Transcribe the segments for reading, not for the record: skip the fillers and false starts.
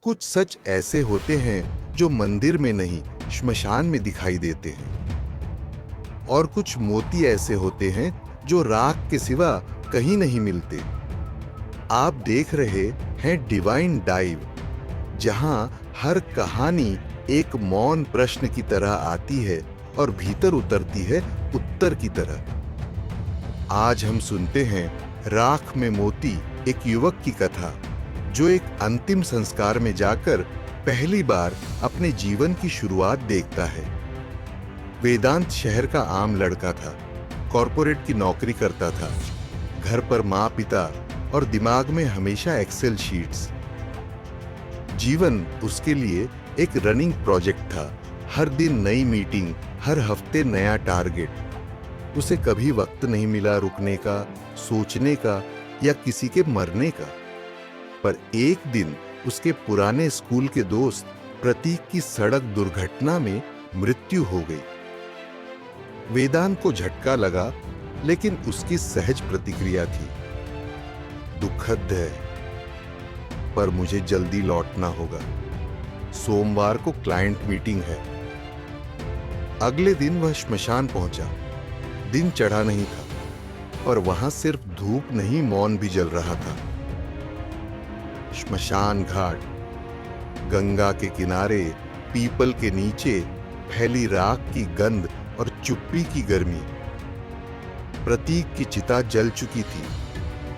कुछ सच ऐसे होते हैं जो मंदिर में नहीं, श्मशान में दिखाई देते हैं। और कुछ मोती ऐसे होते हैं जो राख के सिवा कहीं नहीं मिलते। आप देख रहे हैं डिवाइन डाइव, जहां हर कहानी एक मौन प्रश्न की तरह आती है और भीतर उतरती है उत्तर की तरह। आज हम सुनते हैं राख में मोती, एक युवक की कथा जो एक अंतिम संस्कार में जाकर पहली बार अपने जीवन की शुरुआत देखता है। वेदांत शहर का आम लड़का था, कॉर्पोरेट की नौकरी करता था, घर पर माँ पिता और दिमाग में हमेशा एक्सेल शीट्स। जीवन उसके लिए एक रनिंग प्रोजेक्ट था, हर दिन नई मीटिंग, हर हफ्ते नया टारगेट। उसे कभी वक्त नहीं मिला रुकने का, सोचने का या किसी के मरने का। पर एक दिन उसके पुराने स्कूल के दोस्त प्रतीक की सड़क दुर्घटना में मृत्यु हो गई। वेदांत को झटका लगा, लेकिन उसकी सहज प्रतिक्रिया थी, दुखद है, पर मुझे जल्दी लौटना होगा। सोमवार को क्लाइंट मीटिंग है। अगले दिन वह श्मशान पहुंचा। दिन चढ़ा नहीं था और वहां सिर्फ धूप नहीं, मौन भी जल रहा था। श्मशान घाट, गंगा के किनारे, पीपल के नीचे फैली राख की गंध और चुप्पी की गर्मी। प्रतीक की चिता जल चुकी थी,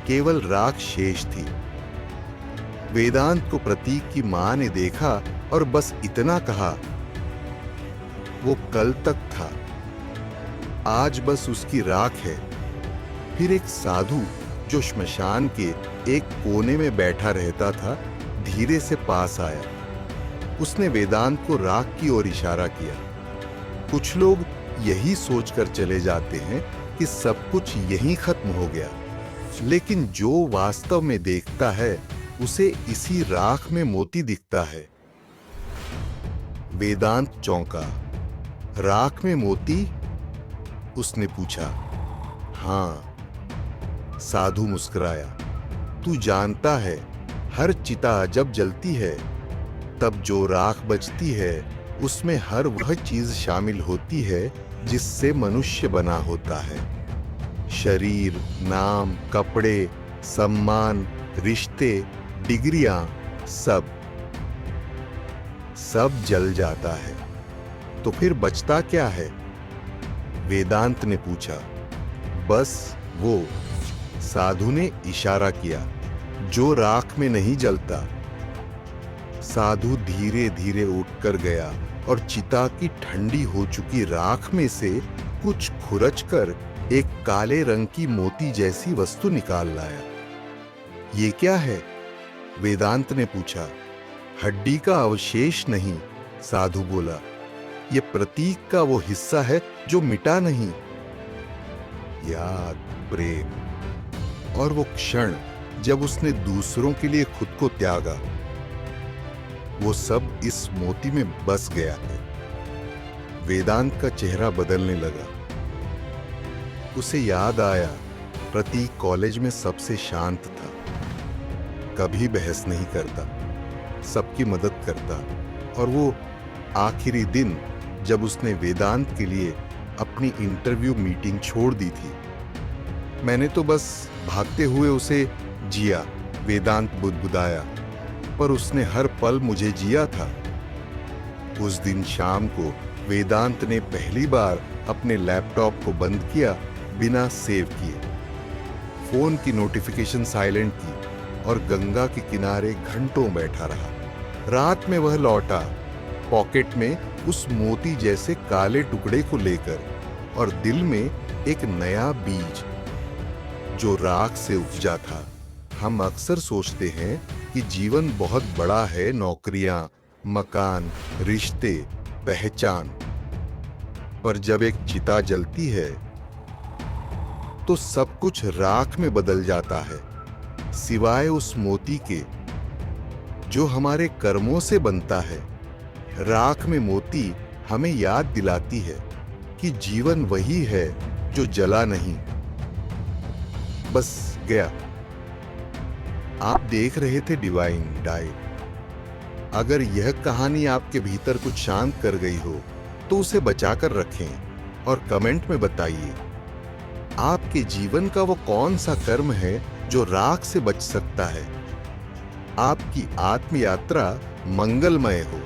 केवल राख शेष थी। वेदांत को प्रतीक की मां ने देखा और बस इतना कहा, वो कल तक था, आज बस उसकी राख है। फिर एक साधु जो श्मशान के एक कोने में बैठा रहता था, धीरे से पास आया। उसने वेदांत को राख की ओर इशारा किया। कुछ लोग यही सोचकर चले जाते हैं कि सब कुछ यहीं खत्म हो गया, लेकिन जो वास्तव में देखता है उसे इसी राख में मोती दिखता है। वेदांत चौंका। राख में मोती? उसने पूछा। हां। साधु मुस्कुराया। तू जानता है, हर चिता जब जलती है तब जो राख बचती है उसमें हर वह चीज शामिल होती है जिससे मनुष्य बना होता है। शरीर, नाम, कपड़े, सम्मान, रिश्ते, डिग्रियां, सब जल जाता है। तो फिर बचता क्या है? वेदांत ने पूछा। बस वो, साधु ने इशारा किया, जो राख में नहीं जलता। साधु धीरे धीरे उठकर गया और चिता की ठंडी हो चुकी राख में से कुछ खुरचकर एक काले रंग की मोती जैसी वस्तु निकाल लाया। ये क्या है? वेदांत ने पूछा। हड्डी का अवशेष नहीं, साधु बोला, ये प्रतीक का वो हिस्सा है जो मिटा नहीं। याद, प्रेम और वो क्षण जब उसने दूसरों के लिए खुद को त्यागा, वो सब इस मोती में बस गया है। वेदांत का चेहरा बदलने लगा। उसे याद आया, प्रतीक कॉलेज में सबसे शांत था, कभी बहस नहीं करता, सबकी मदद करता। और वो आखिरी दिन जब उसने वेदांत के लिए अपनी इंटरव्यू मीटिंग छोड़ दी थी, मैंने तो बस भागते हुए उसे जिया, वेदांत बुदबुदाया, पर उसने हर पल मुझे जिया था। उस दिन शाम को वेदांत ने पहली बार अपने लैपटॉप को बंद किया, बिना सेव किए। फोन की नोटिफिकेशन साइलेंट की और गंगा के किनारे घंटों बैठा रहा। रात में वह लौटा, पॉकेट में उस मोती जैसे काले टुकड़े को लेकर, और दिल में एक नया बीज जो राख से उपजा था। हम अक्सर सोचते हैं कि जीवन बहुत बड़ा है, नौकरियां, मकान, रिश्ते, पहचान, पर जब एक चिता जलती है तो सब कुछ राख में बदल जाता है, सिवाय उस मोती के जो हमारे कर्मों से बनता है। राख में मोती हमें याद दिलाती है कि जीवन वही है जो जला नहीं, बस गया। आप देख रहे थे डिवाइन डाइव। अगर यह कहानी आपके भीतर कुछ शांत कर गई हो तो उसे बचाकर रखें और कमेंट में बताइए आपके जीवन का वो कौन सा कर्म है जो राख से बच सकता है। आपकी आत्म यात्रा मंगलमय हो।